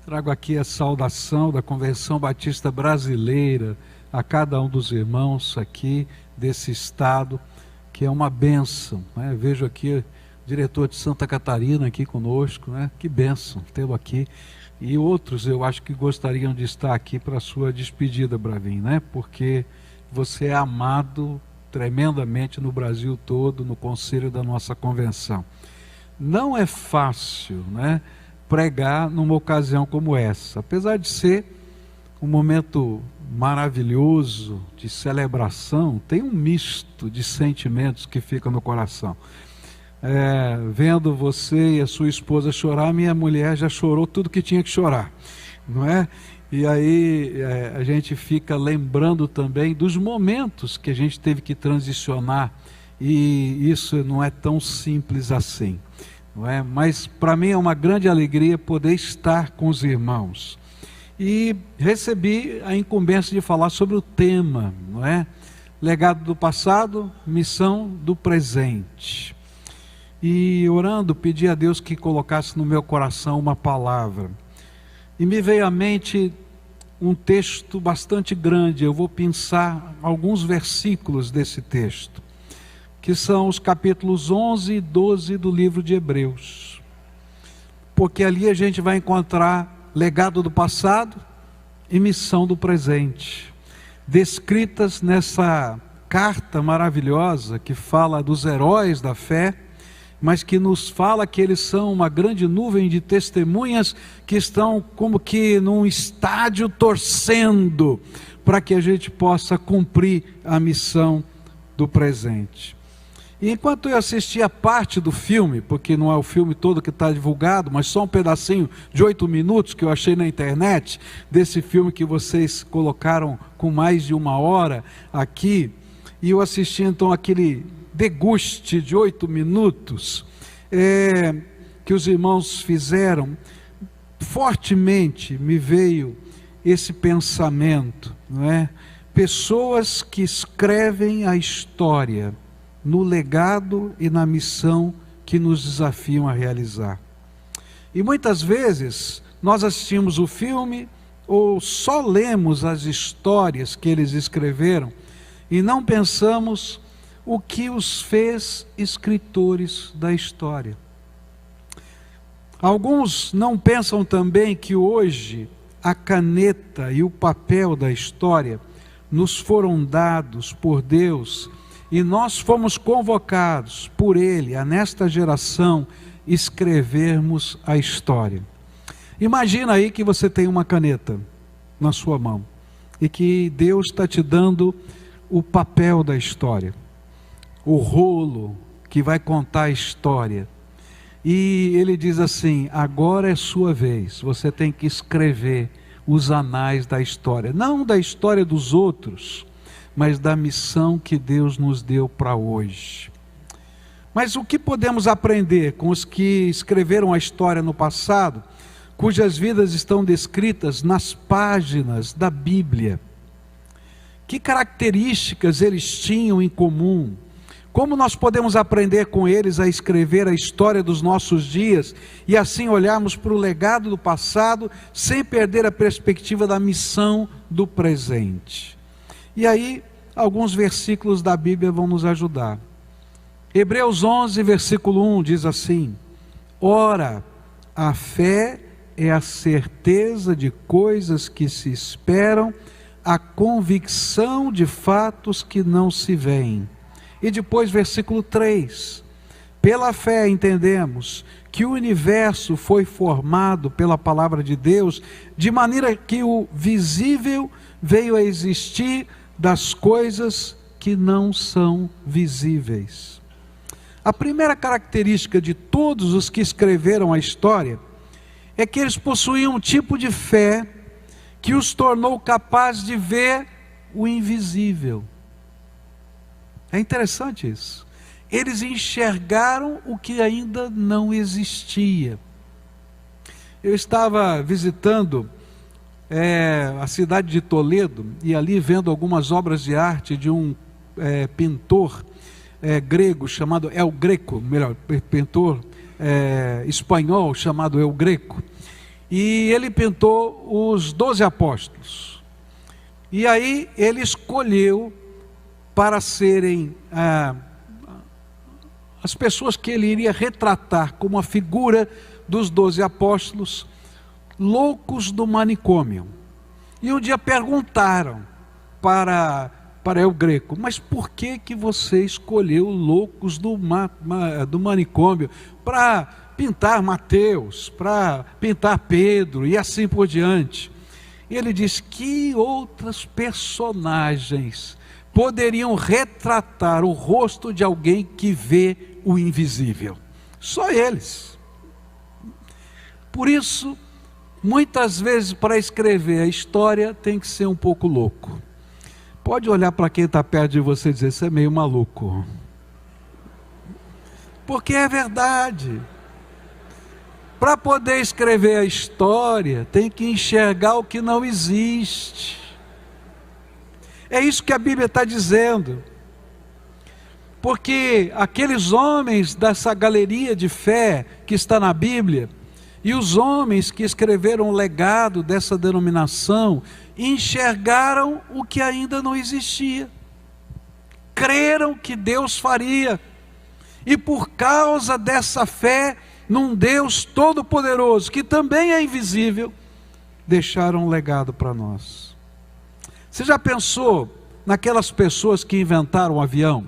Trago aqui a saudação da Convenção Batista Brasileira a cada um dos irmãos aqui desse estado, que é uma bênção, né? Vejo aqui o diretor de Santa Catarina aqui conosco, né? Que bênção tê-lo aqui. E outros eu acho que gostariam de estar aqui para a sua despedida, Bravin, né? Porque você é amado tremendamente no Brasil todo, no conselho da nossa convenção. Não é fácil, né, pregar numa ocasião como essa, apesar de ser um momento maravilhoso de celebração, tem um misto de sentimentos que fica no coração. Vendo você e a sua esposa chorar, minha mulher já chorou tudo que tinha que chorar, não é? E aí a gente fica lembrando também dos momentos que a gente teve que transicionar, e isso não é tão simples assim, não é? Mas para mim é uma grande alegria poder estar com os irmãos. E recebi a incumbência de falar sobre o tema, não é? Legado do passado, missão do presente. E orando, pedi a Deus que colocasse no meu coração uma palavra. E me veio à mente um texto bastante grande. Eu vou pensar alguns versículos desse texto, que são os capítulos 11 e 12 do livro de Hebreus. Porque ali a gente vai encontrar legado do passado e missão do presente, descritas nessa carta maravilhosa que fala dos heróis da fé, mas que nos fala que eles são uma grande nuvem de testemunhas que estão como que num estádio torcendo para que a gente possa cumprir a missão do presente. E enquanto eu assistia parte do filme, porque não é o filme todo que está divulgado, mas só um pedacinho de 8 minutos que eu achei na internet, desse filme que vocês colocaram com mais de 1 hora aqui, e eu assisti então aquele deguste de 8 minutos que os irmãos fizeram, fortemente me veio esse pensamento, não é? Pessoas que escrevem a história no legado e na missão que nos desafiam a realizar. E muitas vezes nós assistimos o filme ou só lemos as histórias que eles escreveram e não pensamos o que os fez escritores da história. Alguns não pensam também que hoje a caneta e o papel da história nos foram dados por Deus e nós fomos convocados por Ele a nesta geração escrevermos a história. Imagina aí que você tem uma caneta na sua mão e que Deus está te dando o papel da história, o rolo que vai contar a história, e ele diz assim: agora é sua vez, você tem que escrever os anais da história, não da história dos outros, mas da missão que Deus nos deu para hoje. Mas o que podemos aprender com os que escreveram a história no passado, cujas vidas estão descritas nas páginas da Bíblia? Que características eles tinham em comum? Como nós podemos aprender com eles a escrever a história dos nossos dias e assim olharmos para o legado do passado sem perder a perspectiva da missão do presente? E aí, alguns versículos da Bíblia vão nos ajudar. Hebreus 11, versículo 1 diz assim: ora, a fé é a certeza de coisas que se esperam, a convicção de fatos que não se veem. E depois versículo 3, pela fé entendemos que o universo foi formado pela palavra de Deus, de maneira que o visível veio a existir das coisas que não são visíveis. A primeira característica de todos os que escreveram a história é que eles possuíam um tipo de fé que os tornou capazes de ver o invisível. É interessante isso. Eles enxergaram o que ainda não existia. Eu estava visitando a cidade de Toledo e ali vendo algumas obras de arte de um pintor grego chamado pintor espanhol chamado El Greco. e ele pintou os 12 apóstolos. E aí ele escolheu para serem as pessoas que ele iria retratar como a figura dos 12 apóstolos, loucos do manicômio. E um dia perguntaram para El Greco: mas por que você escolheu loucos do manicômio para pintar Mateus, para pintar Pedro e assim por diante? E ele diz: que outros personagens poderiam retratar o rosto de alguém que vê o invisível? Só eles. Por isso, muitas vezes, para escrever a história, tem que ser um pouco louco. Pode olhar para quem está perto de você e dizer: você é meio maluco. Porque é verdade. Para poder escrever a história, tem que enxergar o que não existe. É isso que a Bíblia está dizendo. Porque aqueles homens dessa galeria de fé que está na Bíblia, e os homens que escreveram o legado dessa denominação, enxergaram o que ainda não existia. Creram que Deus faria. E por causa dessa fé num Deus todo-poderoso, que também é invisível, deixaram um legado para nós. Você já pensou naquelas pessoas que inventaram o avião?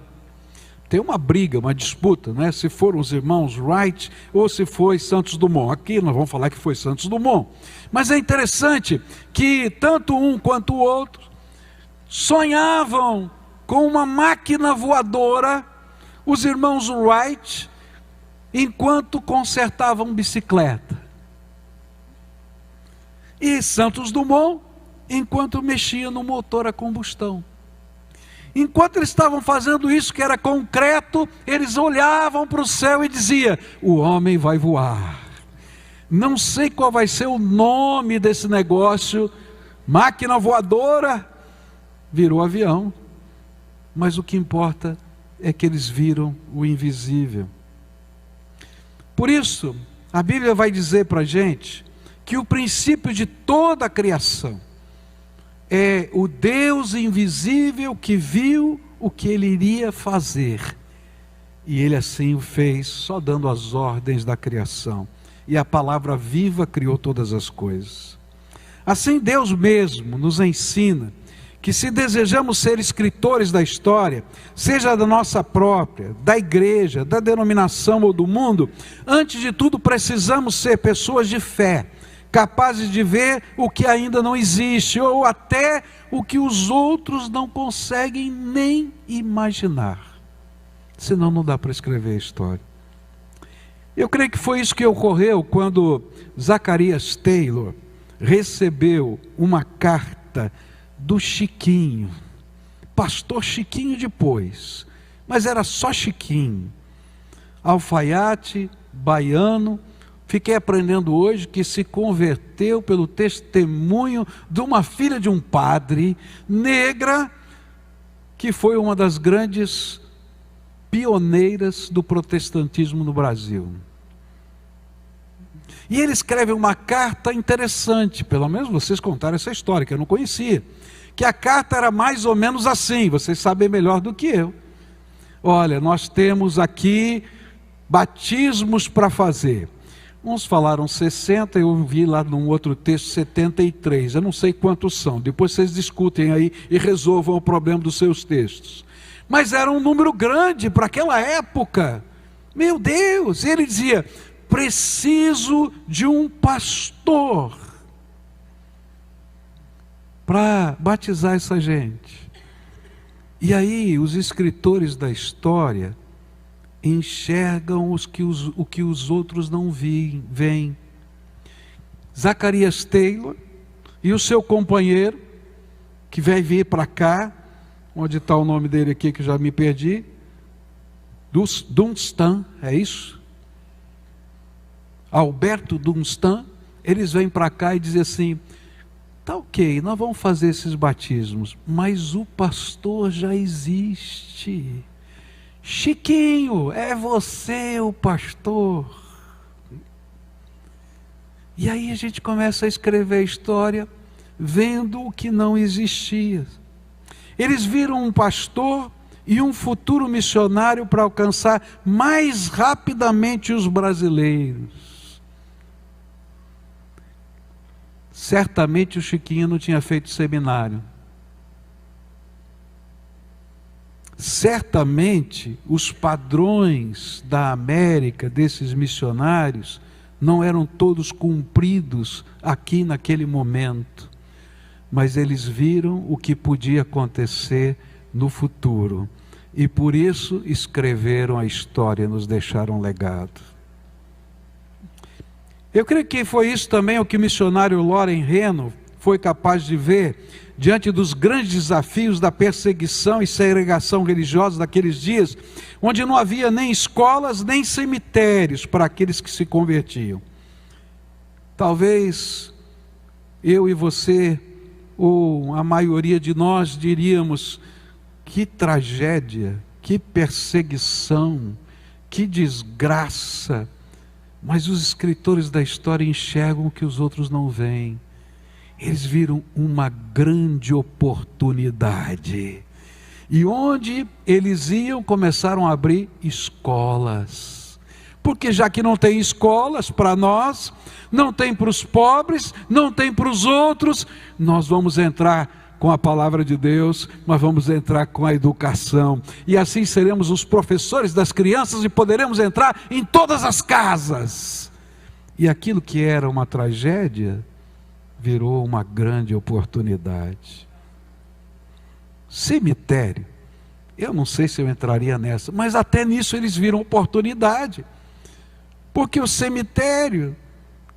Tem uma briga, uma disputa, né? Se foram os irmãos Wright ou se foi Santos Dumont. Aqui nós vamos falar que foi Santos Dumont. Mas é interessante que tanto um quanto o outro sonhavam com uma máquina voadora, os irmãos Wright, enquanto consertavam bicicleta. E Santos Dumont, enquanto mexia no motor a combustão. Enquanto eles estavam fazendo isso, que era concreto, eles olhavam para o céu e diziam: o homem vai voar. Não sei qual vai ser o nome desse negócio, máquina voadora, virou avião. Mas o que importa é que eles viram o invisível. Por isso, a Bíblia vai dizer para a gente que o princípio de toda a criação é o Deus invisível que viu o que ele iria fazer. E ele assim o fez, só dando as ordens da criação. E a palavra viva criou todas as coisas. Assim Deus mesmo nos ensina que se desejamos ser escritores da história, seja da nossa própria, da igreja, da denominação ou do mundo, antes de tudo precisamos ser pessoas de fé, capazes de ver o que ainda não existe, ou até o que os outros não conseguem nem imaginar. Senão não dá para escrever a história. Eu creio que foi isso que ocorreu quando Zacarias Taylor recebeu uma carta do Chiquinho, pastor Chiquinho depois, mas era só Chiquinho, alfaiate, baiano. Fiquei aprendendo hoje que se converteu pelo testemunho de uma filha de um padre negra, que foi uma das grandes pioneiras do protestantismo no Brasil. E ele escreve uma carta interessante, pelo menos vocês contaram essa história, que eu não conhecia, que a carta era mais ou menos assim, vocês sabem melhor do que eu. Olha, nós temos aqui batismos para fazer. Uns falaram 60, eu vi lá num outro texto 73, eu não sei quantos são, depois vocês discutem aí e resolvam o problema dos seus textos. Mas era um número grande para aquela época, meu Deus, ele dizia: preciso de um pastor para batizar essa gente. E aí os escritores da história enxergam o que os outros não veem. Zacarias Taylor e o seu companheiro, que vai vir para cá, onde está o nome dele aqui que já me perdi, Dunstan, é isso? Alberto Dunstan. Eles vêm para cá e dizem assim: tá ok, nós vamos fazer esses batismos, mas o pastor já existe. Chiquinho, é você o pastor. E aí a gente começa a escrever a história, vendo o que não existia. Eles viram um pastor e um futuro missionário para alcançar mais rapidamente os brasileiros. Certamente o Chiquinho não tinha feito seminário. Certamente os padrões da América, desses missionários, não eram todos cumpridos aqui naquele momento. Mas eles viram o que podia acontecer no futuro. E por isso escreveram a história, nos deixaram um legado. Eu creio que foi isso também o que o missionário Loren Reno foi capaz de ver diante dos grandes desafios da perseguição e segregação religiosa daqueles dias, onde não havia nem escolas, nem cemitérios para aqueles que se convertiam. Talvez eu e você, ou a maioria de nós, diríamos: que tragédia, que perseguição, que desgraça. Mas os escritores da história enxergam o que os outros não veem. Eles viram uma grande oportunidade. E onde eles iam, começaram a abrir escolas. Porque já que não tem escolas para nós, não tem para os pobres, não tem para os outros, nós vamos entrar com a palavra de Deus, mas vamos entrar com a educação. E assim seremos os professores das crianças e poderemos entrar em todas as casas. E aquilo que era uma tragédia virou uma grande oportunidade. Cemitério, eu não sei se eu entraria nessa, mas até nisso eles viram oportunidade. Porque o cemitério,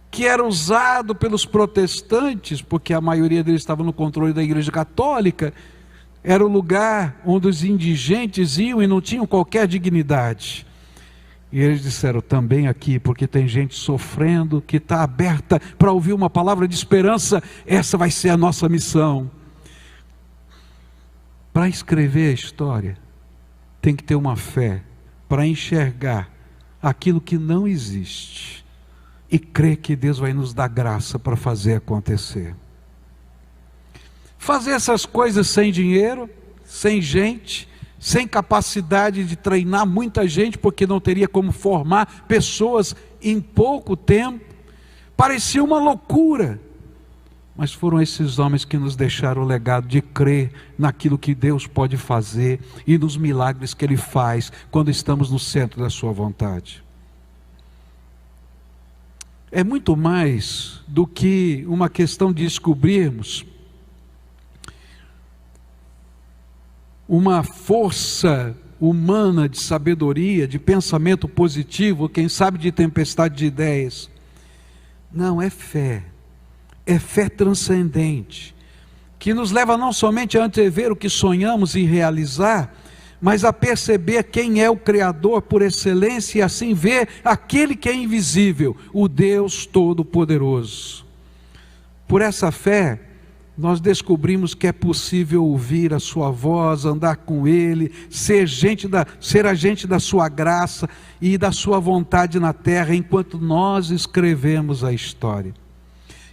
que era usado pelos protestantes, porque a maioria deles estava no controle da Igreja Católica, era o lugar onde os indigentes iam e não tinham qualquer dignidade. E eles disseram: também aqui, porque tem gente sofrendo, que está aberta para ouvir uma palavra de esperança, essa vai ser a nossa missão. Para escrever a história, tem que ter uma fé para enxergar aquilo que não existe e crer que Deus vai nos dar graça para fazer acontecer. Fazer essas coisas sem dinheiro, sem gente, sem capacidade de treinar muita gente, porque não teria como formar pessoas em pouco tempo, parecia uma loucura. Mas foram esses homens que nos deixaram o legado de crer naquilo que Deus pode fazer e nos milagres que Ele faz quando estamos no centro da sua vontade. É muito mais do que uma questão de descobrirmos uma força humana de sabedoria, de pensamento positivo, quem sabe de tempestade de ideias. Não, é fé transcendente, que nos leva não somente a antever o que sonhamos e realizar, mas a perceber quem é o Criador por excelência e assim ver aquele que é invisível, o Deus Todo-Poderoso. Por essa fé, nós descobrimos que é possível ouvir a sua voz, andar com Ele, ser agente da sua graça e da sua vontade na terra, enquanto nós escrevemos a história.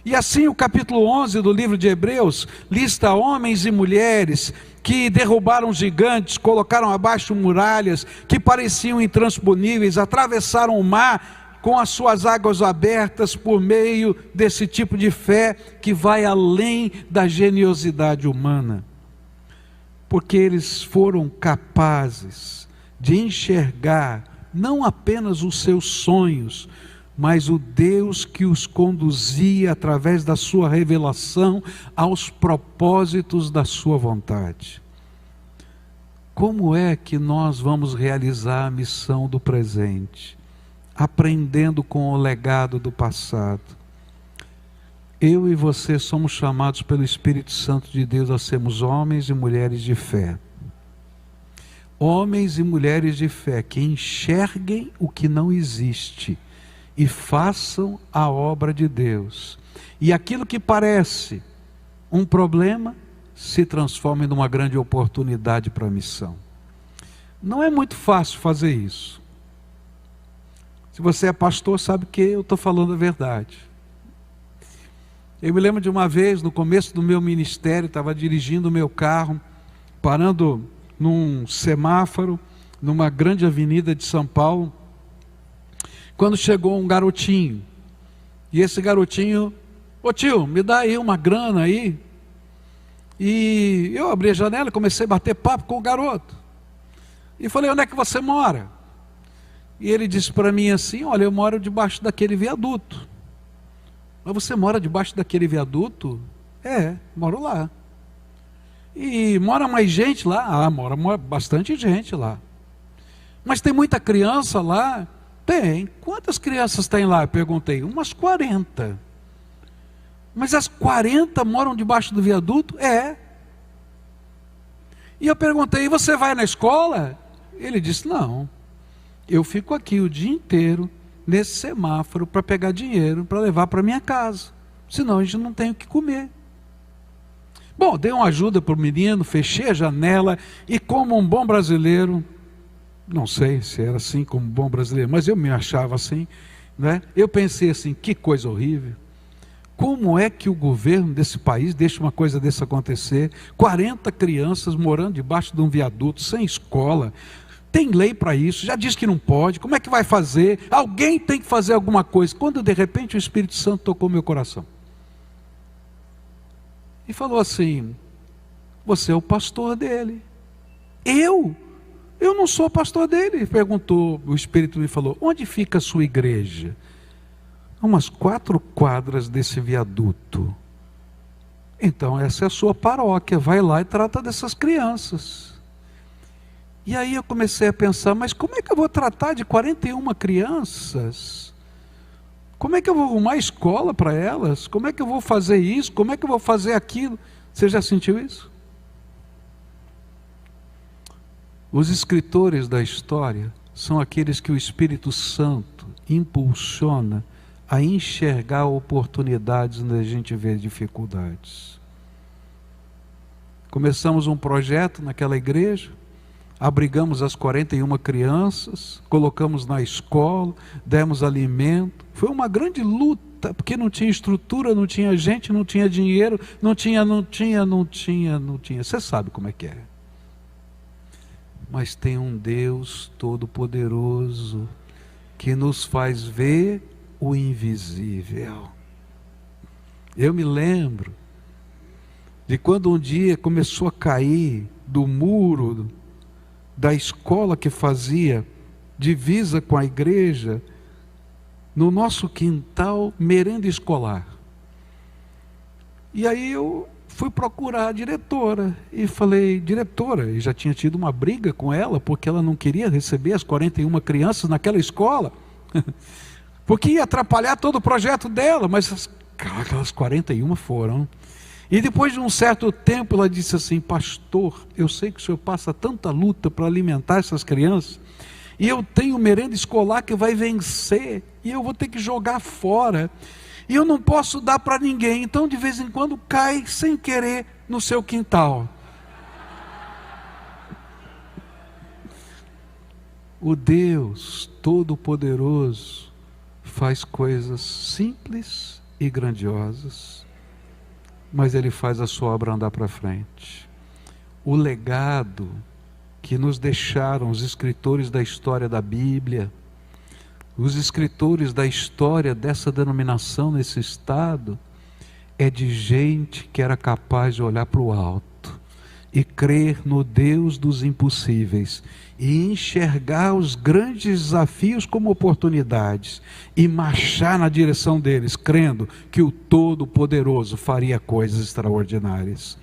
E assim o capítulo 11 do livro de Hebreus lista homens e mulheres que derrubaram gigantes, colocaram abaixo muralhas que pareciam intransponíveis, atravessaram o mar com as suas águas abertas por meio desse tipo de fé que vai além da geniosidade humana. Porque eles foram capazes de enxergar não apenas os seus sonhos, mas o Deus que os conduzia através da sua revelação aos propósitos da sua vontade. Como é que nós vamos realizar a missão do presente? Aprendendo com o legado do passado. Eu e você somos chamados pelo Espírito Santo de Deus a sermos homens e mulheres de fé. Homens e mulheres de fé que enxerguem o que não existe e façam a obra de Deus. E aquilo que parece um problema se transforma em uma grande oportunidade para a missão. Não é muito fácil fazer isso. Se você é pastor, sabe que eu estou falando a verdade. Eu me lembro de uma vez, no começo do meu ministério, estava dirigindo o meu carro, parando num semáforo, numa grande avenida de São Paulo, quando chegou um garotinho. E esse garotinho: ô tio, me dá aí uma grana aí. E eu abri a janela e comecei a bater papo com o garoto. E falei: onde é que você mora? E ele disse para mim assim: olha, eu moro debaixo daquele viaduto. Mas você mora debaixo daquele viaduto? É, moro lá. E mora mais gente lá? Ah, mora bastante gente lá. Mas tem muita criança lá? Tem. Quantas crianças tem lá? Eu perguntei. Umas 40. Mas as 40 moram debaixo do viaduto? É. E eu perguntei: e você vai na escola? Ele disse: não, eu fico aqui o dia inteiro nesse semáforo para pegar dinheiro para levar para minha casa, senão a gente não tem o que comer. Bom, dei uma ajuda para o menino, fechei a janela e, como um bom brasileiro, não sei se era assim como um bom brasileiro, mas eu me achava assim, né? Eu pensei assim: que coisa horrível. Como é que o governo desse país deixa uma coisa dessa acontecer? 40 crianças morando debaixo de um viaduto, sem escola. Tem lei para isso, já diz que não pode. Como é que vai fazer? Alguém tem que fazer alguma coisa. Quando de repente o Espírito Santo tocou meu coração e falou assim: você é o pastor dele. Eu não sou pastor dele. Perguntou, o Espírito me falou: onde fica a sua igreja? A umas 4 quadras desse viaduto. Então essa é a sua paróquia, vai lá e trata dessas crianças. E aí eu comecei a pensar: mas como é que eu vou tratar de 41 crianças? Como é que eu vou arrumar escola para elas? Como é que eu vou fazer isso? Como é que eu vou fazer aquilo? Você já sentiu isso? Os escritores da história são aqueles que o Espírito Santo impulsiona a enxergar oportunidades onde a gente vê dificuldades. Começamos um projeto naquela igreja, abrigamos as 41 crianças, colocamos na escola, demos alimento. Foi uma grande luta, porque não tinha estrutura, não tinha gente, não tinha dinheiro, não tinha. Você sabe como é que é. Mas tem um Deus todo-poderoso que nos faz ver o invisível. Eu me lembro de quando um dia começou a cair do muro da escola que fazia divisa com a igreja, no nosso quintal, merenda escolar. E aí eu fui procurar a diretora e falei: diretora, e já tinha tido uma briga com ela, porque ela não queria receber as 41 crianças naquela escola, porque ia atrapalhar todo o projeto dela, mas aquelas 41 foram. E depois de um certo tempo ela disse assim: pastor, eu sei que o senhor passa tanta luta para alimentar essas crianças, e eu tenho merenda escolar que vai vencer, e eu vou ter que jogar fora, e eu não posso dar para ninguém, então de vez em quando cai sem querer no seu quintal. O Deus Todo-Poderoso faz coisas simples e grandiosas, mas Ele faz a sua obra andar para frente. O legado que nos deixaram os escritores da história da Bíblia, os escritores da história dessa denominação nesse estado, é de gente que era capaz de olhar para o alto e crer no Deus dos impossíveis, e enxergar os grandes desafios como oportunidades, e marchar na direção deles, crendo que o Todo-Poderoso faria coisas extraordinárias.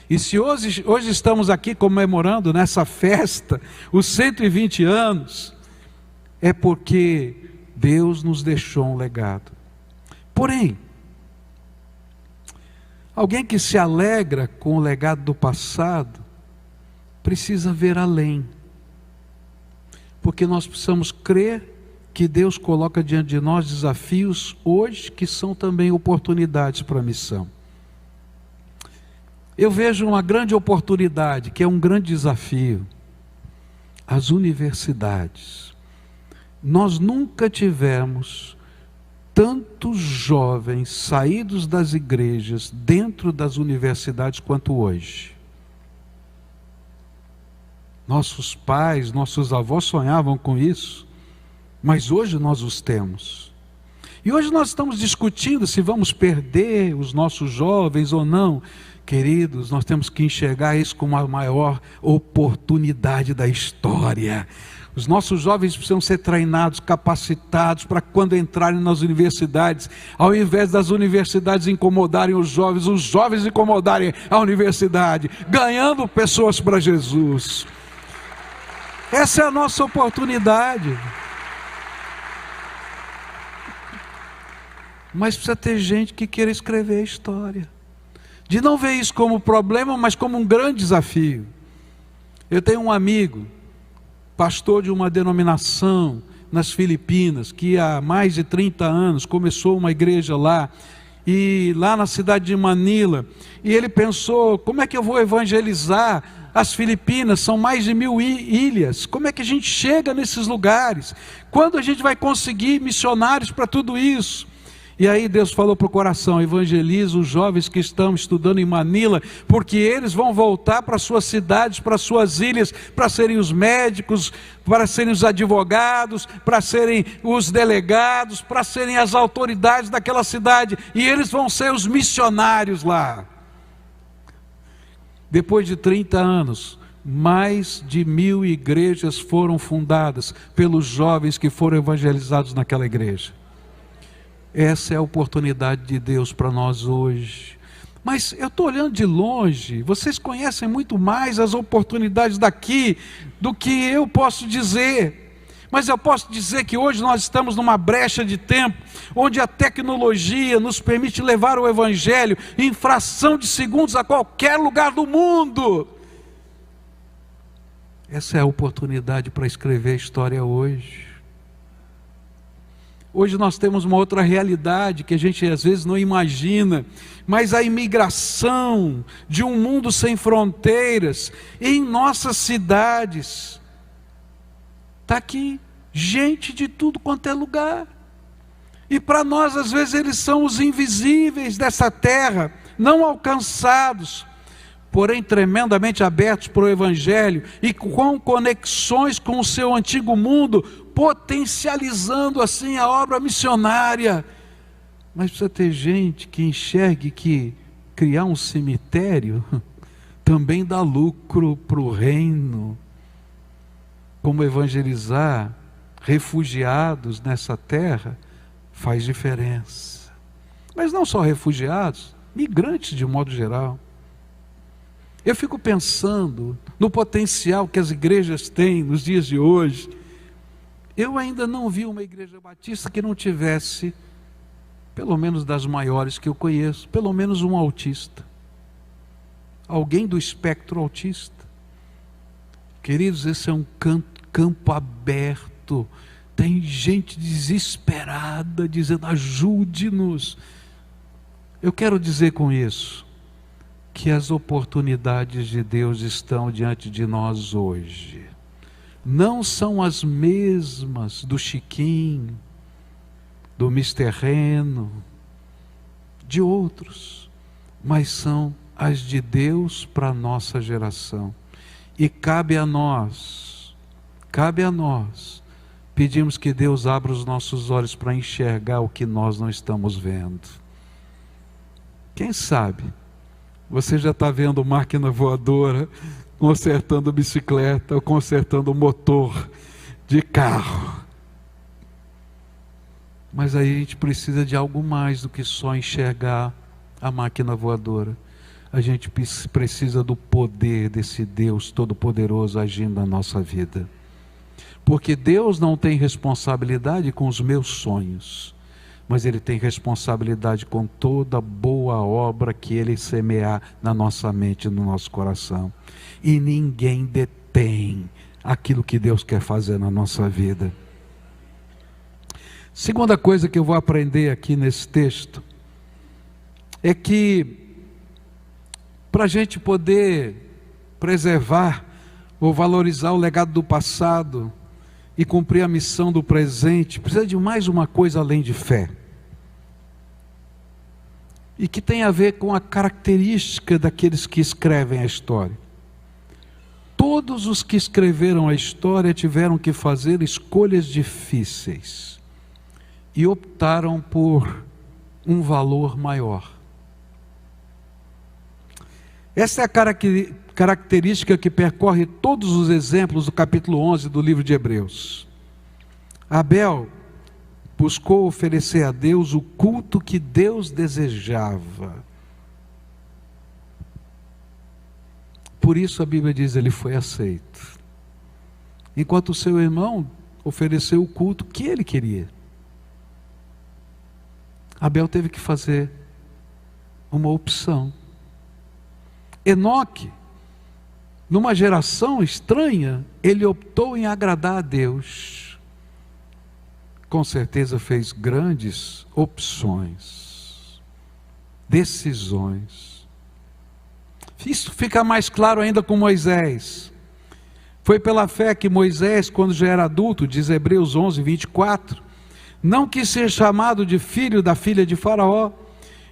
E se hoje estamos aqui comemorando nessa festa os 120 anos, é porque Deus nos deixou um legado. Porém, alguém que se alegra com o legado do passado, precisa ver além. Porque nós precisamos crer que Deus coloca diante de nós desafios hoje, que são também oportunidades para a missão. Eu vejo uma grande oportunidade, que é um grande desafio: as universidades. Nós nunca tivemos tantos jovens saídos das igrejas dentro das universidades quanto hoje. Nossos pais, nossos avós sonhavam com isso, mas hoje nós os temos. E hoje nós estamos discutindo se vamos perder os nossos jovens ou não. Queridos, nós temos que enxergar isso como a maior oportunidade da história. Os nossos jovens precisam ser treinados, capacitados para quando entrarem nas universidades, ao invés das universidades incomodarem os jovens incomodarem a universidade, ganhando pessoas para Jesus. Essa é a nossa oportunidade. Mas precisa ter gente que queira escrever a história, de não ver isso como problema, mas como um grande desafio. Eu tenho um amigo, pastor de uma denominação nas Filipinas, que há mais de 30 anos começou uma igreja lá, e lá na cidade de Manila, e ele pensou, como é que eu vou evangelizar as Filipinas? São mais de 1000 ilhas, como é que a gente chega nesses lugares? Quando a gente vai conseguir missionários para tudo isso? E aí Deus falou para o coração: evangeliza os jovens que estão estudando em Manila, porque eles vão voltar para suas cidades, para suas ilhas, para serem os médicos, para serem os advogados, para serem os delegados, para serem as autoridades daquela cidade, e eles vão ser os missionários lá. Depois de 30 anos, mais de 1000 igrejas foram fundadas pelos jovens que foram evangelizados naquela igreja. Essa é a oportunidade de Deus para nós hoje. Mas eu estou olhando de longe, vocês conhecem muito mais as oportunidades daqui do que eu posso dizer. Mas eu posso dizer que hoje nós estamos numa brecha de tempo, onde a tecnologia nos permite levar o Evangelho em fração de segundos a qualquer lugar do mundo. Essa é a oportunidade para escrever a história hoje. Hoje nós temos uma outra realidade que a gente às vezes não imagina, mas a imigração de um mundo sem fronteiras em nossas cidades. Está aqui, gente de tudo quanto é lugar. E para nós às vezes eles são os invisíveis dessa terra, não alcançados, porém tremendamente abertos para o Evangelho e com conexões com o seu antigo mundo, potencializando assim a obra missionária. Mas precisa ter gente que enxergue que criar um cemitério também dá lucro para o reino, como evangelizar refugiados nessa terra faz diferença. Mas não só refugiados, migrantes de modo geral. Eu fico pensando no potencial que as igrejas têm nos dias de hoje. Eu ainda não vi uma igreja batista que não tivesse, pelo menos das maiores que eu conheço, pelo menos um autista. Alguém do espectro autista. Queridos, esse é um campo aberto. Tem gente desesperada dizendo: ajude-nos. Eu quero dizer com isso que as oportunidades de Deus estão diante de nós hoje. Não são as mesmas do Chiquinho, do Mr. Reno, de outros, mas são as de Deus para a nossa geração. E cabe a nós, pedimos que Deus abra os nossos olhos para enxergar o que nós não estamos vendo. Quem sabe você já está vendo máquina voadora consertando bicicleta ou consertando motor de carro. Mas aí a gente precisa de algo mais do que só enxergar a máquina voadora. A gente precisa do poder desse Deus Todo-Poderoso agindo na nossa vida. Porque Deus não tem responsabilidade com os meus sonhos, mas Ele tem responsabilidade com toda boa obra que Ele semear na nossa mente, no nosso coração. E ninguém detém aquilo que Deus quer fazer na nossa vida. Segunda coisa que eu vou aprender aqui nesse texto é que para a gente poder preservar ou valorizar o legado do passado e cumprir a missão do presente, precisa de mais uma coisa além de fé. e que tem a ver com a característica daqueles que escrevem a história. Todos os que escreveram a história tiveram que fazer escolhas difíceis e optaram por um valor maior. Essa é a característica que percorre todos os exemplos do capítulo 11 do livro de Hebreus. Abel buscou oferecer a Deus o culto que Deus desejava. Por isso a Bíblia diz, ele foi aceito. Enquanto o seu irmão ofereceu o culto que ele queria. Abel teve que fazer uma opção. Enoque, numa geração estranha, ele optou em agradar a Deus. Com certeza fez grandes opções, decisões. Isso fica mais claro ainda com Moisés. Foi pela fé que Moisés, quando já era adulto, diz Hebreus 11, 24, não quis ser chamado de filho da filha de Faraó.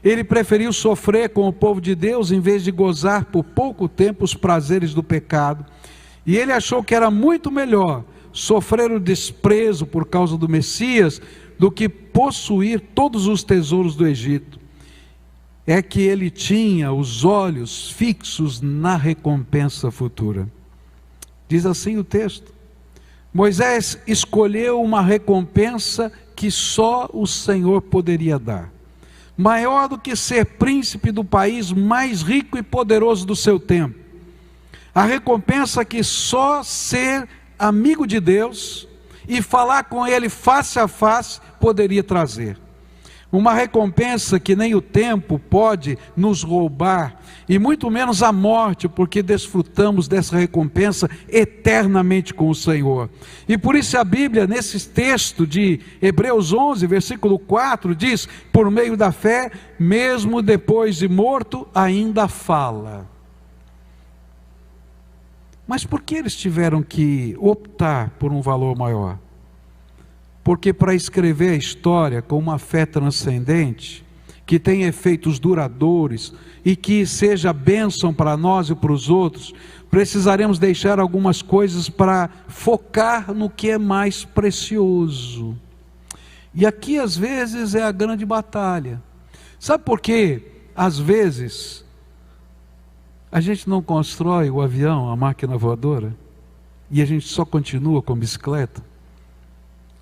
Ele preferiu sofrer com o povo de Deus em vez de gozar por pouco tempo os prazeres do pecado. E ele achou que era muito melhor sofrer o desprezo por causa do Messias do que possuir todos os tesouros do Egito. É que ele tinha os olhos fixos na recompensa futura. Diz assim o texto: Moisés escolheu uma recompensa que só o Senhor poderia dar, maior do que ser príncipe do país mais rico e poderoso do seu tempo. A recompensa que só ser amigo de Deus e falar com Ele face a face poderia trazer. Uma recompensa que nem o tempo pode nos roubar, e muito menos a morte, porque desfrutamos dessa recompensa eternamente com o Senhor. E por isso a Bíblia, nesse texto de Hebreus 11, versículo 4, diz, por meio da fé, mesmo depois de morto, ainda fala. Mas por que eles tiveram que optar por um valor maior? Porque para escrever a história com uma fé transcendente, que tenha efeitos duradouros e que seja bênção para nós e para os outros, precisaremos deixar algumas coisas para focar no que é mais precioso. E aqui às vezes é a grande batalha. Sabe por quê? Às vezes a gente não constrói o avião, a máquina voadora, e a gente só continua com bicicleta,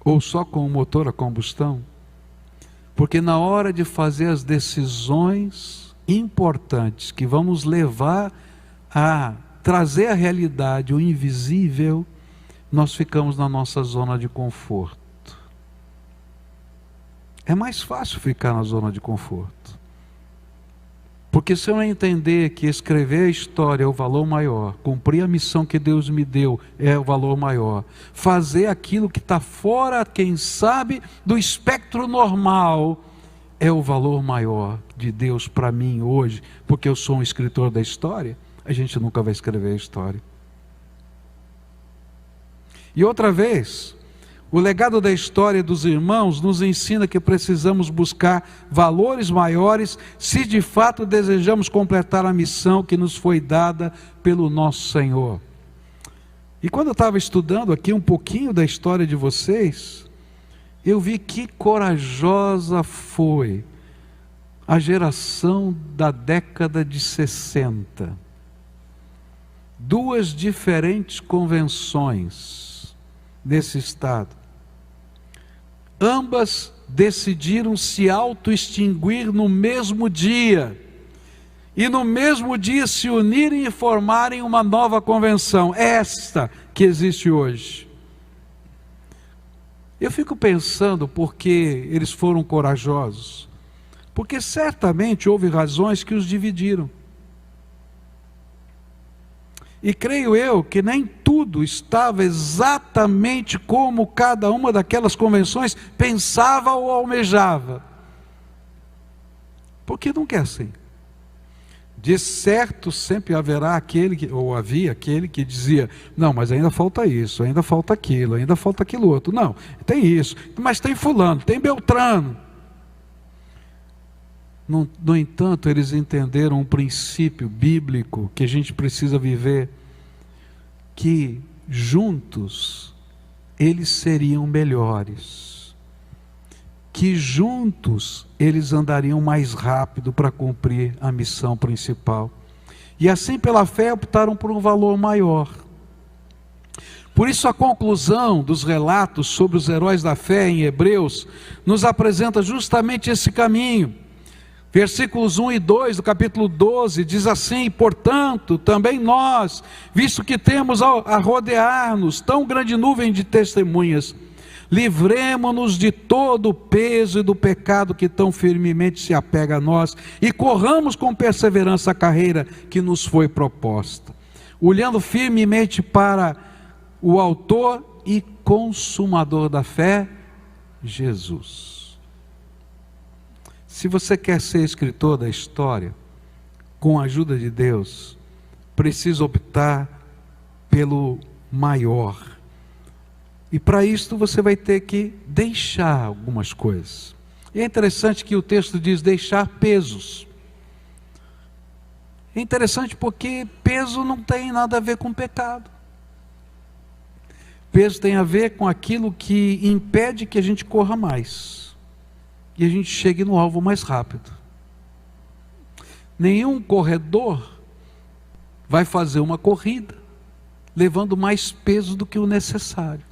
ou só com o motor a combustão, porque na hora de fazer as decisões importantes que vão nos levar a trazer à realidade o invisível, nós ficamos na nossa zona de conforto. É mais fácil ficar na zona de conforto, porque se eu não entender que escrever a história é o valor maior, cumprir a missão que Deus me deu é o valor maior, fazer aquilo que está fora, quem sabe, do espectro normal, é o valor maior de Deus para mim hoje, porque eu sou um escritor da história, a gente nunca vai escrever a história. E outra vez, o legado da história dos irmãos nos ensina que precisamos buscar valores maiores se de fato desejamos completar a missão que nos foi dada pelo nosso Senhor. E quando eu estava estudando aqui um pouquinho da história de vocês, eu vi que corajosa foi a geração da década de 60. Duas diferentes convenções nesse estado. Ambas decidiram se auto-extinguir no mesmo dia. E no mesmo dia se unirem e formarem uma nova convenção. Esta que existe hoje. Eu fico pensando por que eles foram corajosos. Porque certamente houve razões que os dividiram. E creio eu que nem tudo estava exatamente como cada uma daquelas convenções pensava ou almejava. Porque nunca é assim. De certo sempre haverá aquele, ou havia aquele que dizia, não, mas ainda falta isso, ainda falta aquilo outro. Não, tem isso, mas tem fulano, tem Beltrano. No entanto, eles entenderam um princípio bíblico que a gente precisa viver, que juntos eles seriam melhores, que juntos eles andariam mais rápido para cumprir a missão principal. E assim, pela fé, optaram por um valor maior. Por isso, a conclusão dos relatos sobre os heróis da fé em Hebreus nos apresenta justamente esse caminho. Versículos 1 e 2 do capítulo 12 diz assim: portanto, também nós, visto que temos a rodear-nos tão grande nuvem de testemunhas, livremo-nos de todo o peso e do pecado que tão firmemente se apega a nós, e corramos com perseverança a carreira que nos foi proposta, olhando firmemente para o autor e consumador da fé, Jesus. Se você quer ser escritor da história, com a ajuda de Deus, precisa optar pelo maior. E para isso você vai ter que deixar algumas coisas. E é interessante que o texto diz deixar pesos. É interessante porque peso não tem nada a ver com pecado. Peso tem a ver com aquilo que impede que a gente corra mais e a gente chegue no alvo mais rápido. Nenhum corredor vai fazer uma corrida levando mais peso do que o necessário.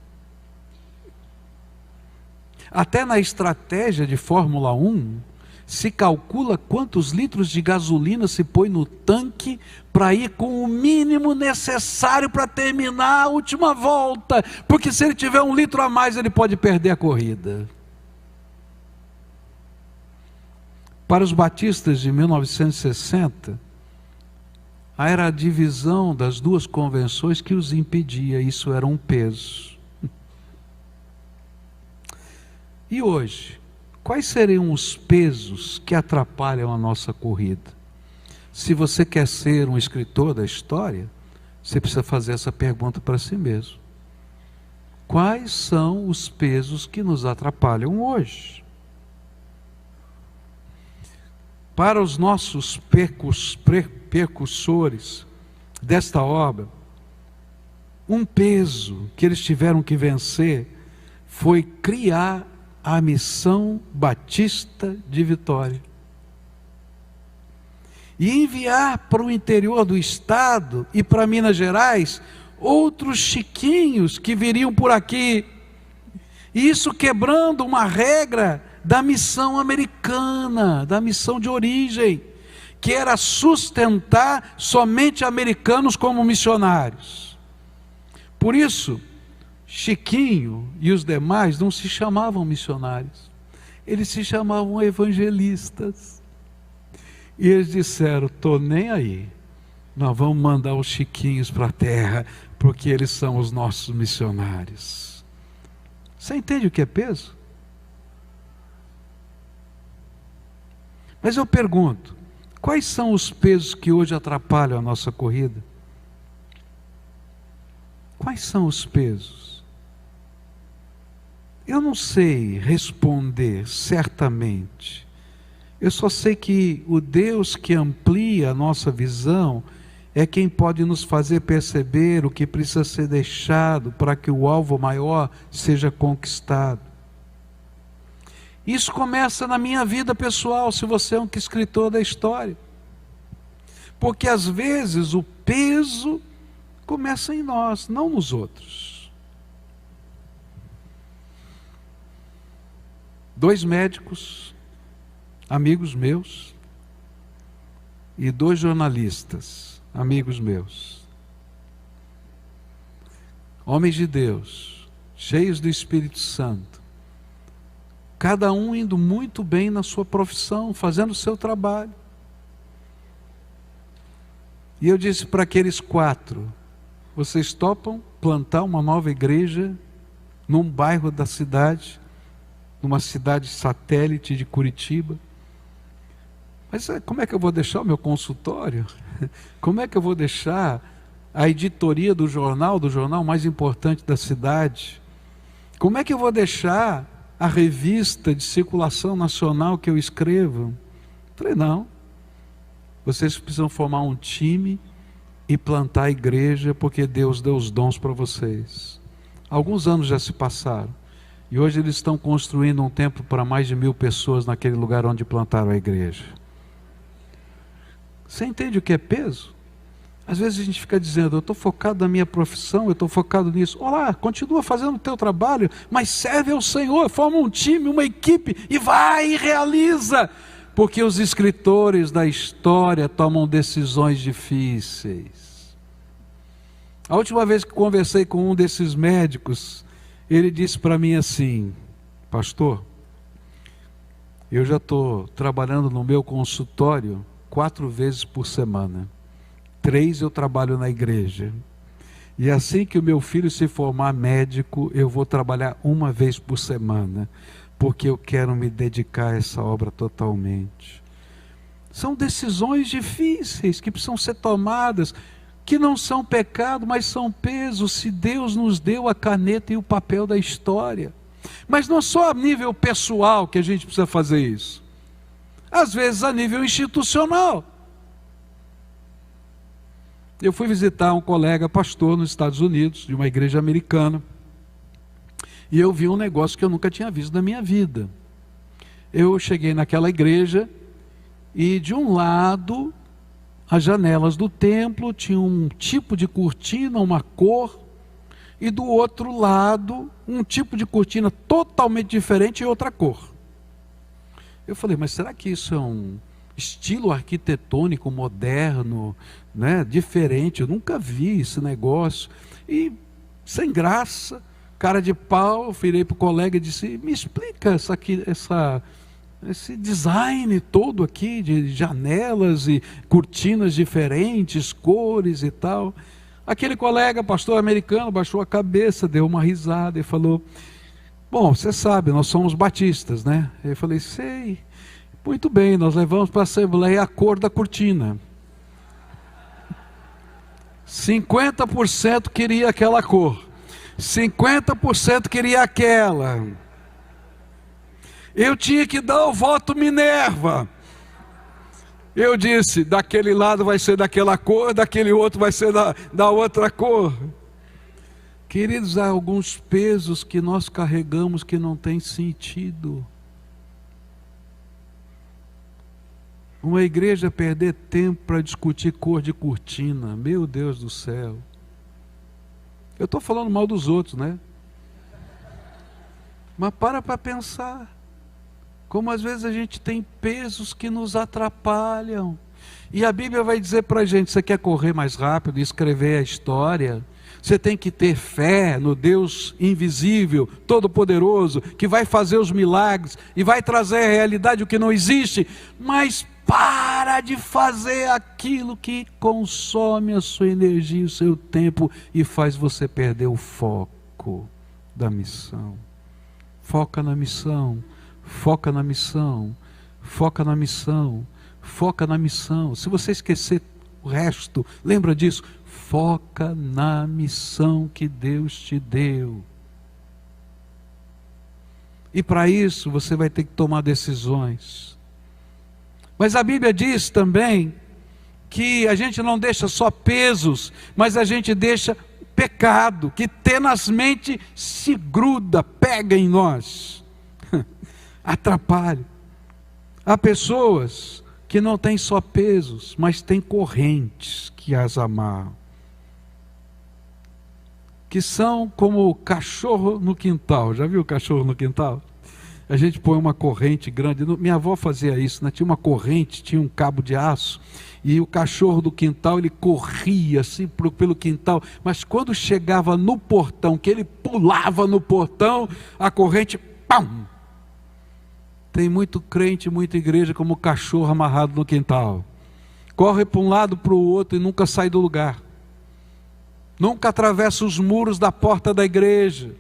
Até na estratégia de Fórmula 1, se calcula quantos litros de gasolina se põe no tanque para ir com o mínimo necessário para terminar a última volta, porque se ele tiver 1 litro a mais, ele pode perder a corrida. Para os batistas de 1960, era a divisão das duas convenções que os impedia, isso era um peso. E hoje, quais seriam os pesos que atrapalham a nossa corrida? Se você quer ser um escritor da história, você precisa fazer essa pergunta para si mesmo. Quais são os pesos que nos atrapalham hoje? Para os nossos percursores desta obra, um peso que eles tiveram que vencer foi criar a Missão Batista de Vitória e enviar para o interior do estado e para Minas Gerais outros chiquinhos que viriam por aqui, isso quebrando uma regra da missão americana, da missão de origem, que era sustentar somente americanos como missionários. Por isso, Chiquinho e os demais não se chamavam missionários, eles se chamavam evangelistas. E eles disseram: estou nem aí, nós vamos mandar os Chiquinhos para a terra, porque eles são os nossos missionários. Você entende o que é peso? Mas eu pergunto, quais são os pesos que hoje atrapalham a nossa corrida? Quais são os pesos? Eu não sei responder certamente. Eu só sei que o Deus que amplia a nossa visão é quem pode nos fazer perceber o que precisa ser deixado para que o alvo maior seja conquistado. Isso começa na minha vida pessoal, se você é um escritor da história. Porque às vezes o peso começa em nós, não nos outros. 2 médicos, amigos meus, e 2 jornalistas, amigos meus. Homens de Deus, cheios do Espírito Santo. Cada um indo muito bem na sua profissão, fazendo o seu trabalho. E eu disse para aqueles 4, vocês topam plantar uma nova igreja num bairro da cidade, numa cidade satélite de Curitiba? Mas como é que eu vou deixar o meu consultório? Como é que eu vou deixar a editoria do jornal mais importante da cidade? Como é que eu vou deixar a revista de circulação nacional que eu escrevo? Falei, não. Vocês precisam formar um time e plantar a igreja, porque Deus deu os dons para vocês. Alguns anos já se passaram. E hoje eles estão construindo um templo para mais de 1000 pessoas naquele lugar onde plantaram a igreja. Você entende o que é peso? Às vezes a gente fica dizendo, eu estou focado na minha profissão, eu estou focado nisso. Olá, continua fazendo o teu trabalho, mas serve ao Senhor, forma um time, uma equipe, e vai e realiza. Porque os escritores da história tomam decisões difíceis. A última vez que conversei com um desses médicos, ele disse para mim assim, pastor, eu já estou trabalhando no meu consultório 4 vezes por semana. 3 eu trabalho na igreja. E assim que o meu filho se formar médico, eu vou trabalhar 1 vez por semana, porque eu quero me dedicar a essa obra totalmente. São decisões difíceis que precisam ser tomadas, que não são pecado, mas são peso, se Deus nos deu a caneta e o papel da história. Mas não só a nível pessoal que a gente precisa fazer isso. Às vezes a nível institucional. Eu fui visitar um colega pastor nos Estados Unidos, de uma igreja americana, e eu vi um negócio que eu nunca tinha visto na minha vida. Eu cheguei naquela igreja, e de um lado, as janelas do templo tinham um tipo de cortina, uma cor, e do outro lado, um tipo de cortina totalmente diferente e outra cor. Eu falei, mas será que isso é um estilo arquitetônico moderno, né, diferente? Eu nunca vi esse negócio. E sem graça, cara de pau, eu virei para o colega e disse, me explica esse design todo aqui, de janelas e cortinas diferentes, cores e tal. Aquele colega, pastor americano, baixou a cabeça, deu uma risada e falou, bom, você sabe, nós somos batistas, né? Eu falei, sei. Muito bem, nós levamos para a Assembleia a cor da cortina. 50% queria aquela cor, 50% queria aquela. Eu tinha que dar o voto Minerva. Eu disse, daquele lado vai ser daquela cor, daquele outro vai ser da outra cor. Queridos, há alguns pesos que nós carregamos que não tem sentido. Uma igreja perder tempo para discutir cor de cortina, meu Deus do céu. Eu estou falando mal dos outros, né? Mas para pensar, como às vezes a gente tem pesos que nos atrapalham. E a Bíblia vai dizer para a gente, você quer correr mais rápido, escrever a história, você tem que ter fé no Deus invisível, todo-poderoso, que vai fazer os milagres e vai trazer à realidade o que não existe, mas para de fazer aquilo que consome a sua energia, o seu tempo e faz você perder o foco da missão. Foca na missão, foca na missão, foca na missão, foca na missão. Se você esquecer o resto, lembra disso, foca na missão que Deus te deu. E para isso você vai ter que tomar decisões. Mas a Bíblia diz também que a gente não deixa só pesos, mas a gente deixa pecado, que tenazmente se gruda, pega em nós, atrapalha. Há pessoas que não têm só pesos, mas têm correntes que as amarram, que são como o cachorro no quintal. Já viu o cachorro no quintal? A gente põe uma corrente grande, minha avó fazia isso, né? Tinha uma corrente, tinha um cabo de aço, e o cachorro do quintal, ele corria assim pelo quintal, mas quando chegava no portão, que ele pulava no portão, a corrente, pam! Tem muito crente, muita igreja como cachorro amarrado no quintal, corre para um lado para o outro e nunca sai do lugar, nunca atravessa os muros da porta da igreja.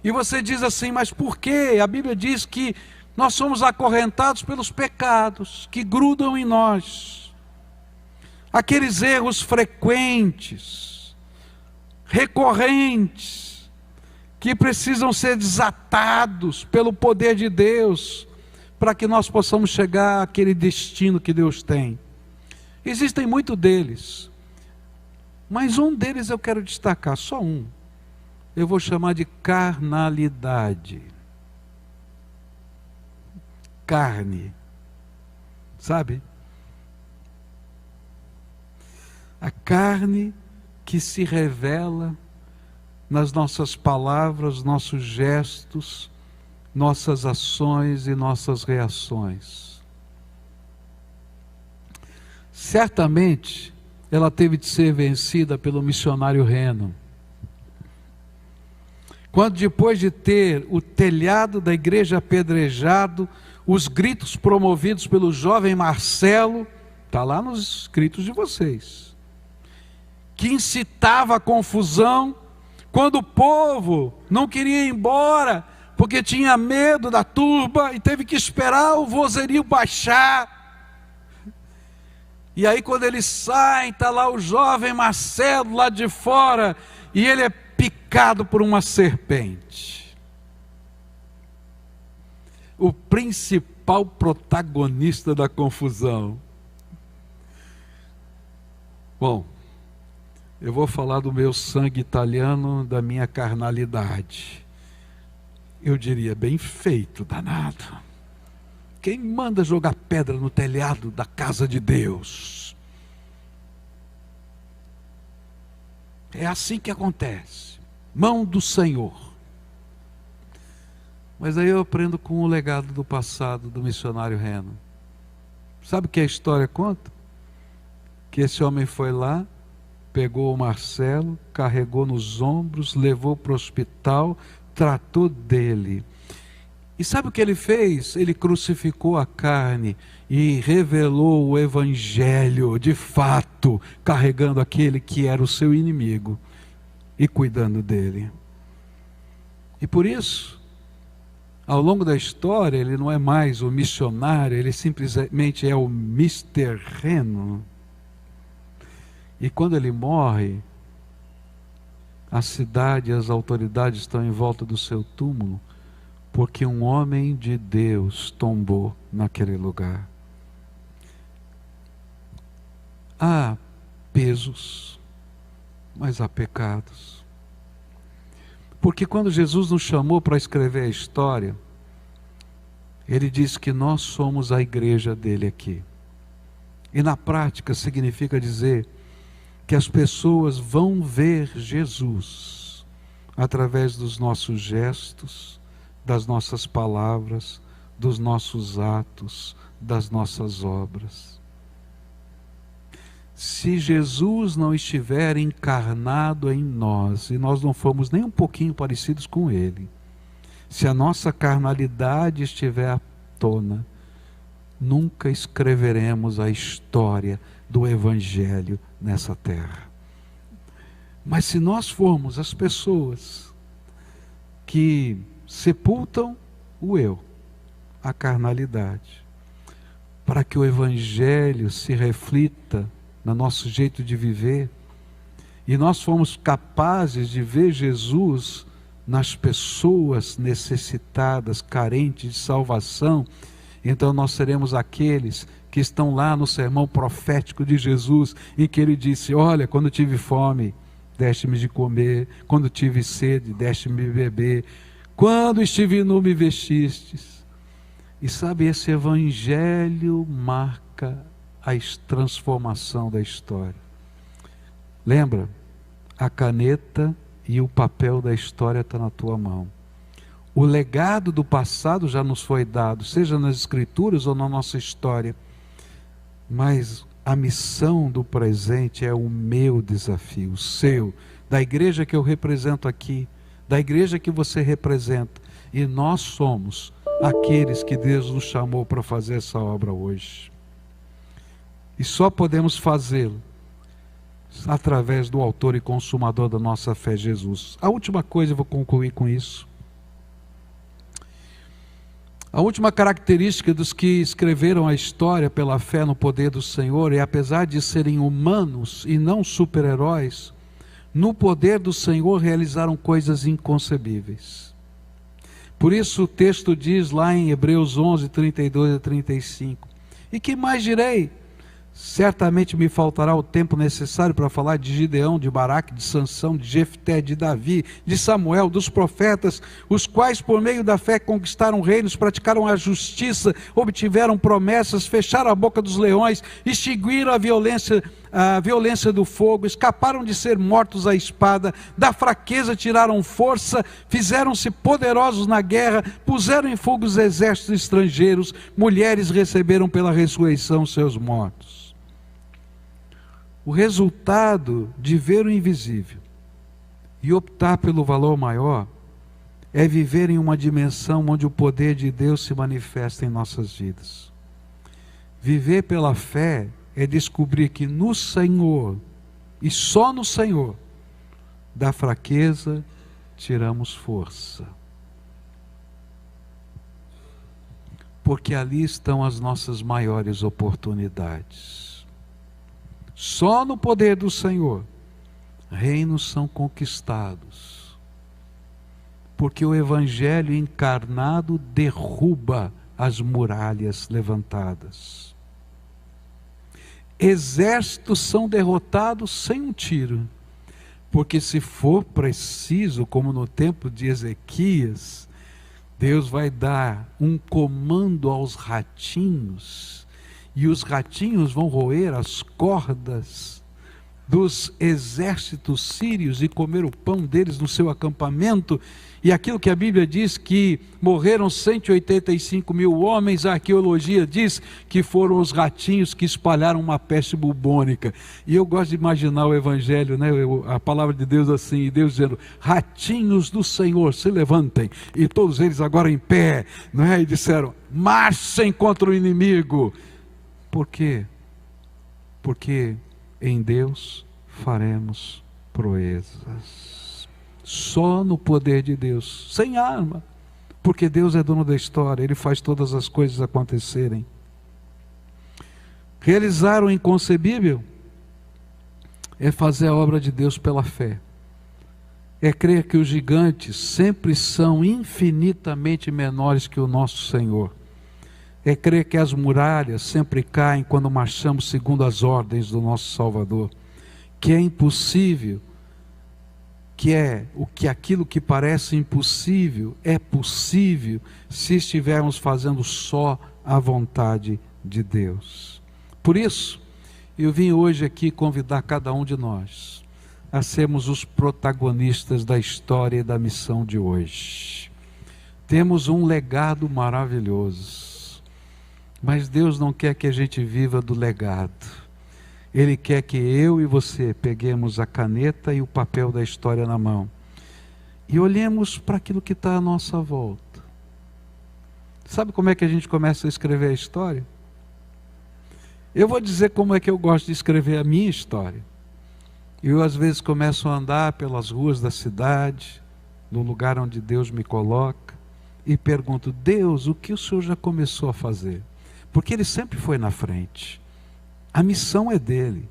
E você diz assim, mas por quê? A Bíblia diz que nós somos acorrentados pelos pecados que grudam em nós. Aqueles erros frequentes, recorrentes, que precisam ser desatados pelo poder de Deus, para que nós possamos chegar àquele destino que Deus tem. Existem muitos deles, mas um deles eu quero destacar, só um. Eu vou chamar de carnalidade. Carne, sabe? A carne que se revela nas nossas palavras, nossos gestos, nossas ações e nossas reações. Certamente, ela teve de ser vencida pelo missionário Reno. Quando, depois de ter o telhado da igreja apedrejado, os gritos promovidos pelo jovem Marcelo, está lá nos escritos de vocês, que incitava a confusão, quando o povo não queria ir embora, porque tinha medo da turba, e teve que esperar o vozerio baixar. E aí quando eles saem, está lá o jovem Marcelo lá de fora, e ele é picado por uma serpente. O principal protagonista da confusão. Bom, eu vou falar do meu sangue italiano, da minha carnalidade. Eu diria, bem feito, danado. Quem manda jogar pedra no telhado da casa de Deus? É assim que acontece. Mão do Senhor. Mas aí eu aprendo com o legado do passado do missionário Reno. Sabe o que a história conta? Que esse homem foi lá, pegou o Marcelo, carregou nos ombros, levou para o hospital, tratou dele. E sabe o que ele fez? Ele crucificou a carne e revelou o evangelho de fato, carregando aquele que era o seu inimigo e cuidando dele. E por isso, ao longo da história, ele não é mais o missionário, ele simplesmente é o Mr. Reno. E quando ele morre, a cidade e as autoridades estão em volta do seu túmulo, porque um homem de Deus tombou naquele lugar. Há pesos, mas há pecados. Porque quando Jesus nos chamou para escrever a história, Ele disse que nós somos a igreja dele aqui. E na prática significa dizer que as pessoas vão ver Jesus através dos nossos gestos, das nossas palavras, dos nossos atos, das nossas obras. Se Jesus não estiver encarnado em nós, e nós não formos nem um pouquinho parecidos com Ele, se a nossa carnalidade estiver à tona, nunca escreveremos a história do Evangelho nessa terra. Mas se nós formos as pessoas que sepultam o eu, a carnalidade, para que o Evangelho se reflita no nosso jeito de viver, e nós fomos capazes de ver Jesus nas pessoas necessitadas, carentes de salvação, então nós seremos aqueles que estão lá no sermão profético de Jesus, em que ele disse: olha, quando tive fome, deste-me de comer, quando tive sede, deste-me de beber, quando estive nu, me vestistes. E sabe, esse evangelho marca a transformação da história. Lembra? A caneta e o papel da história está na tua mão. O legado do passado já nos foi dado, seja nas escrituras ou na nossa história. Mas a missão do presente é o meu desafio, o seu, da igreja que eu represento aqui, da igreja que você representa. E nós somos aqueles que Deus nos chamou para fazer essa obra hoje. E só podemos fazê-lo através do autor e consumador da nossa fé, Jesus. A última coisa, eu vou concluir com isso. A última característica dos que escreveram a história pela fé no poder do Senhor é, apesar de serem humanos e não super-heróis, no poder do Senhor realizaram coisas inconcebíveis. Por isso o texto diz lá em Hebreus 11, 32 a 35: e que mais direi? Certamente me faltará o tempo necessário para falar de Gideão, de Baraque, de Sansão, de Jefté, de Davi, de Samuel, dos profetas, os quais por meio da fé conquistaram reinos, praticaram a justiça, obtiveram promessas, fecharam a boca dos leões, extinguiram a violência do fogo, escaparam de ser mortos à espada, da fraqueza tiraram força, fizeram-se poderosos na guerra, puseram em fogo os exércitos estrangeiros, mulheres receberam pela ressurreição seus mortos. O resultado de ver o invisível e optar pelo valor maior é viver em uma dimensão onde o poder de Deus se manifesta em nossas vidas. Viver pela fé é descobrir que no Senhor, e só no Senhor, da fraqueza tiramos força. Porque ali estão as nossas maiores oportunidades. Só no poder do Senhor, reinos são conquistados. Porque o Evangelho encarnado derruba as muralhas levantadas. Exércitos são derrotados sem um tiro. Porque se for preciso, como no tempo de Ezequias, Deus vai dar um comando aos ratinhos, e os ratinhos vão roer as cordas dos exércitos sírios e comer o pão deles no seu acampamento. E aquilo que a Bíblia diz que morreram 185 mil homens, a arqueologia diz que foram os ratinhos que espalharam uma peste bubônica. E eu gosto de imaginar o Evangelho, né? A palavra de Deus assim, e Deus dizendo: ratinhos do Senhor, se levantem. E todos eles agora em pé, né? E disseram: marchem contra o inimigo. Por quê? Porque em Deus faremos proezas. Só no poder de Deus, sem arma. Porque Deus é dono da história, Ele faz todas as coisas acontecerem. Realizar o inconcebível é fazer a obra de Deus pela fé. É crer que os gigantes sempre são infinitamente menores que o nosso Senhor. É crer que as muralhas sempre caem quando marchamos segundo as ordens do nosso Salvador. Que é impossível, aquilo que parece impossível é possível se estivermos fazendo só a vontade de Deus. Por isso, eu vim hoje aqui convidar cada um de nós a sermos os protagonistas da história e da missão de hoje. Temos um legado maravilhoso. Mas Deus não quer que a gente viva do legado. Ele quer que eu e você peguemos a caneta e o papel da história na mão e olhemos para aquilo que está à nossa volta. Sabe como é que a gente começa a escrever a história? Eu vou dizer como é que eu gosto de escrever a minha história. Eu às vezes começo a andar pelas ruas da cidade, no lugar onde Deus me coloca, e pergunto: Deus, o que o Senhor já começou a fazer? Porque Ele sempre foi na frente. A missão é dele.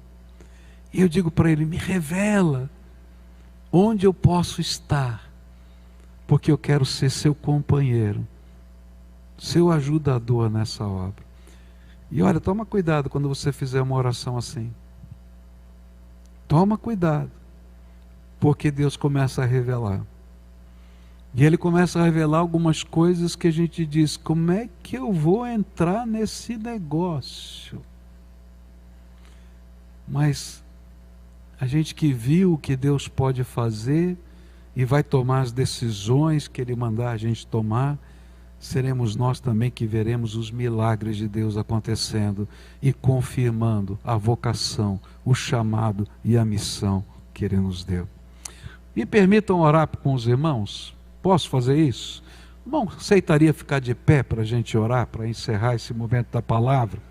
E eu digo para Ele: me revela onde eu posso estar, porque eu quero ser seu companheiro, seu ajudador nessa obra. E olha, toma cuidado quando você fizer uma oração assim. Toma cuidado, porque Deus começa a revelar. E Ele começa a revelar algumas coisas que a gente diz: como é que eu vou entrar nesse negócio? Mas a gente que viu o que Deus pode fazer e vai tomar as decisões que Ele mandar a gente tomar, seremos nós também que veremos os milagres de Deus acontecendo e confirmando a vocação, o chamado e a missão que Ele nos deu. Me permitam orar com os irmãos? Posso fazer isso? Irmão, aceitaria ficar de pé para a gente orar, para encerrar esse momento da palavra?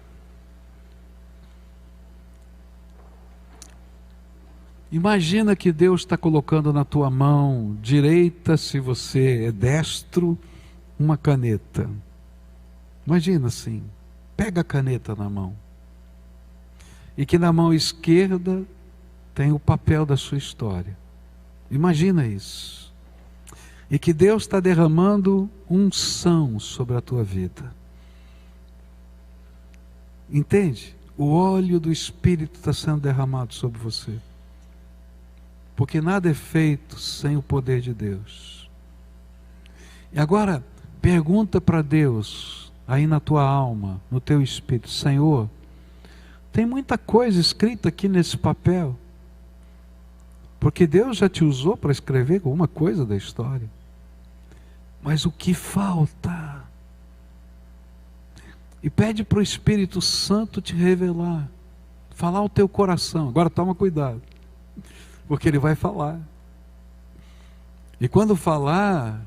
Imagina que Deus está colocando na tua mão direita, se você é destro, uma caneta. Imagina assim, pega a caneta na mão. E que na mão esquerda tem o papel da sua história. Imagina isso. E que Deus está derramando unção sobre a tua vida. Entende? O óleo do Espírito está sendo derramado sobre você. Porque nada é feito sem o poder de Deus. E agora, pergunta para Deus, aí na tua alma, no teu espírito: Senhor, tem muita coisa escrita aqui nesse papel. Porque Deus já te usou para escrever alguma coisa da história. Mas o que falta? E pede para o Espírito Santo te revelar. Falar ao teu coração. Agora toma cuidado. Porque Ele vai falar. E quando falar,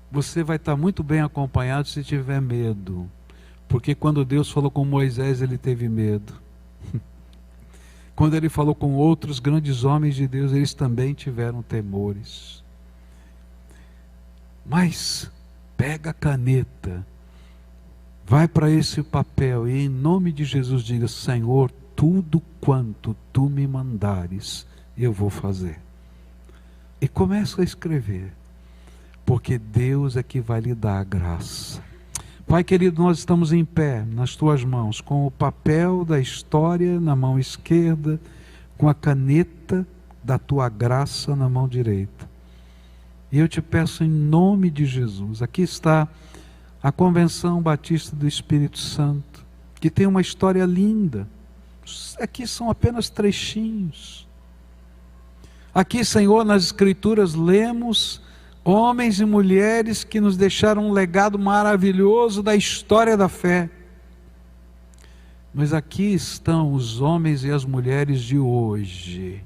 você vai estar muito bem acompanhado se tiver medo. Porque quando Deus falou com Moisés, Ele teve medo. Quando Ele falou com outros grandes homens de Deus, eles também tiveram temores. Mas pega a caneta, vai para esse papel e em nome de Jesus diga: Senhor, tudo quanto Tu me mandares, eu vou fazer. E começa a escrever, porque Deus é que vai lhe dar a graça. Pai querido, nós estamos em pé nas Tuas mãos, com o papel da história na mão esquerda, com a caneta da Tua graça na mão direita. E eu te peço em nome de Jesus, aqui está a Convenção Batista do Espírito Santo, que tem uma história linda. Aqui são apenas trechinhos. Aqui, Senhor, nas Escrituras lemos homens e mulheres que nos deixaram um legado maravilhoso da história da fé. Mas aqui estão os homens e as mulheres de hoje,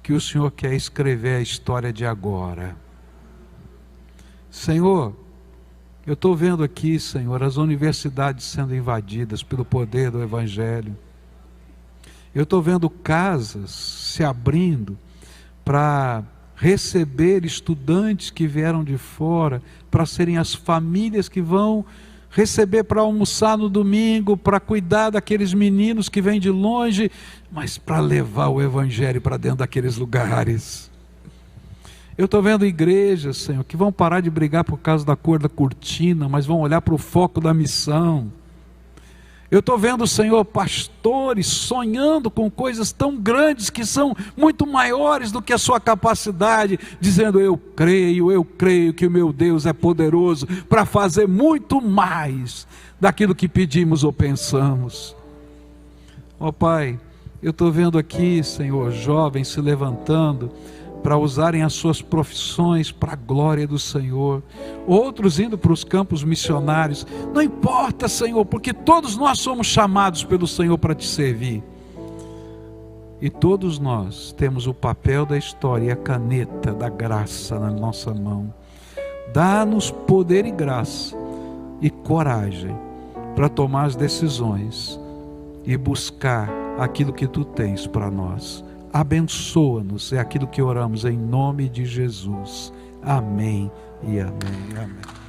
que o Senhor quer escrever a história de agora. Senhor, eu estou vendo aqui, Senhor, as universidades sendo invadidas pelo poder do Evangelho. Eu estou vendo casas se abrindo para receber estudantes que vieram de fora, para serem as famílias que vão receber para almoçar no domingo, para cuidar daqueles meninos que vêm de longe, mas para levar o Evangelho para dentro daqueles lugares. Eu estou vendo igrejas, Senhor, que vão parar de brigar por causa da cor da cortina, mas vão olhar para o foco da missão. Eu estou vendo, Senhor, pastores sonhando com coisas tão grandes que são muito maiores do que a sua capacidade, dizendo: eu creio que o meu Deus é poderoso para fazer muito mais daquilo que pedimos ou pensamos. Ó Pai, eu estou vendo aqui, Senhor, jovens se levantando para usarem as suas profissões para a glória do Senhor, outros indo para os campos missionários. Não importa, Senhor, porque todos nós somos chamados pelo Senhor para te servir, e todos nós temos o papel da história e a caneta da graça na nossa mão. Dá-nos poder e graça e coragem para tomar as decisões e buscar aquilo que Tu tens para nós. Abençoa-nos, é aquilo que oramos em nome de Jesus. Amém e amém. Amém.